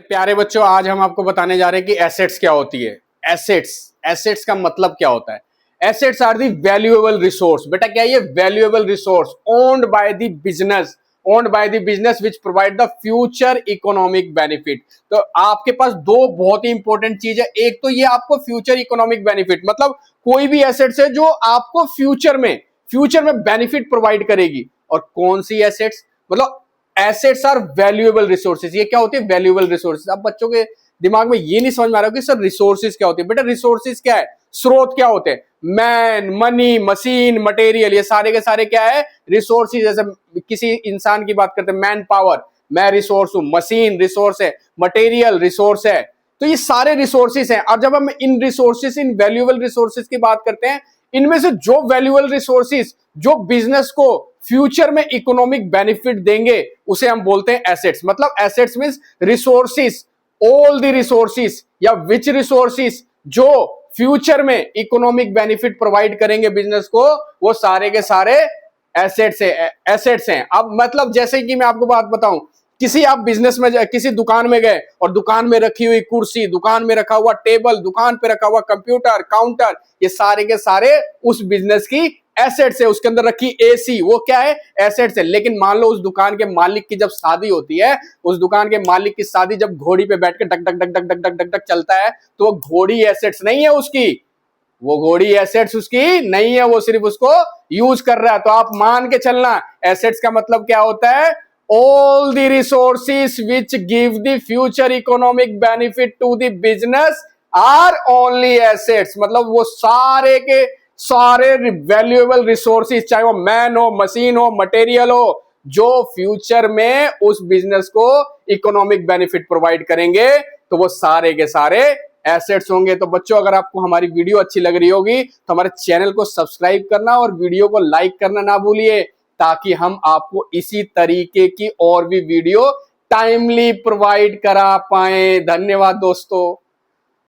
प्यारे बच्चों, आज हम आपको बताने जा रहे हैं कि एसेट्स क्या होती है। एसेट्स का मतलब क्या होता है। Assets are the valuable resource. बेटा क्या है ये? Valuable resource owned by the business which provide the future economic benefit. तो आपके पास दो बहुत ही इंपॉर्टेंट चीज है। एक तो ये आपको फ्यूचर इकोनॉमिक बेनिफिट, मतलब कोई भी एसेट्स है जो आपको फ्यूचर में बेनिफिट प्रोवाइड करेगी। और कौन सी एसेट्स? मतलब एसेट्स आर वैल्यूएबल रिसोर्सेज। ये क्या होती है? Valuable resources. अब बच्चों के दिमाग में ये नहीं समझ में आ रहा कि सर रिसोर्सेज क्या होती है। बेटा रिसोर्सेज क्या है? स्रोत क्या होते हैं? मैन, मनी, मशीन, मटेरियल, ये सारे के सारे क्या है? रिसोर्सेज। जैसे किसी इंसान की बात करते हैं, मैन पावर, मैं रिसोर्स हूं, मशीन रिसोर्स है, मटेरियल रिसोर्स है। तो ये सारे रिसोर्सेज हैं। और जब हम इन रिसोर्सेज, इन वैल्यूएबल रिसोर्सेज की बात करते हैं, इनमें से जो वैल्यूएबल रिसोर्सेज जो बिजनेस को फ्यूचर में इकोनॉमिक बेनिफिट देंगे उसे हम बोलते हैं एसेट्स। मतलब assets means resources, all the resources या विच रिसोर्सेज जो फ्यूचर में इकोनॉमिक बेनिफिट प्रोवाइड करेंगे बिजनेस को, वो सारे के सारे एसेट्स हैं। अब मतलब जैसे कि मैं आपको बात बताऊं, किसी आप बिजनेस में किसी दुकान में गए और दुकान में रखी हुई कुर्सी, दुकान में रखा हुआ टेबल, दुकान पे रखा हुआ कंप्यूटर, काउंटर, ये सारे के सारे उस बिजनेस की एसेट्स है। उसके अंदर रखी एसी, वो क्या है? एसेट्स है। लेकिन मान लो उस दुकान के मालिक की जब शादी होती है, उस दुकान के मालिक की शादी जब घोड़ी पे बैठ K duck duck duck duck duck duck duck duck चलता है, तो वो घोड़ी एसेट्स नहीं है उसकी। वो घोड़ी एसेट्स उसकी नहीं है, वो सिर्फ उसको यूज कर रहा है। तो आप मान के चलना, एसेट्स का मतलब क्या होता है? all the resources which give the future economic benefit to the business are only assets। मतलब वो सारे के सारे वैल्यूएबल रिसोर्सेज, चाहे वो मैन हो, मशीन हो, मटेरियल हो, जो फ्यूचर में उस बिजनेस को इकोनॉमिक बेनिफिट प्रोवाइड करेंगे, तो वो सारे के सारे एसेट्स होंगे। तो बच्चों, अगर आपको हमारी वीडियो अच्छी लग रही होगी तो हमारे चैनल को सब्सक्राइब करना और वीडियो को लाइक करना ना भूलिए, ताकि हम आपको इसी तरीके की और भी वीडियो टाइमली प्रोवाइड करा पाए। धन्यवाद दोस्तों।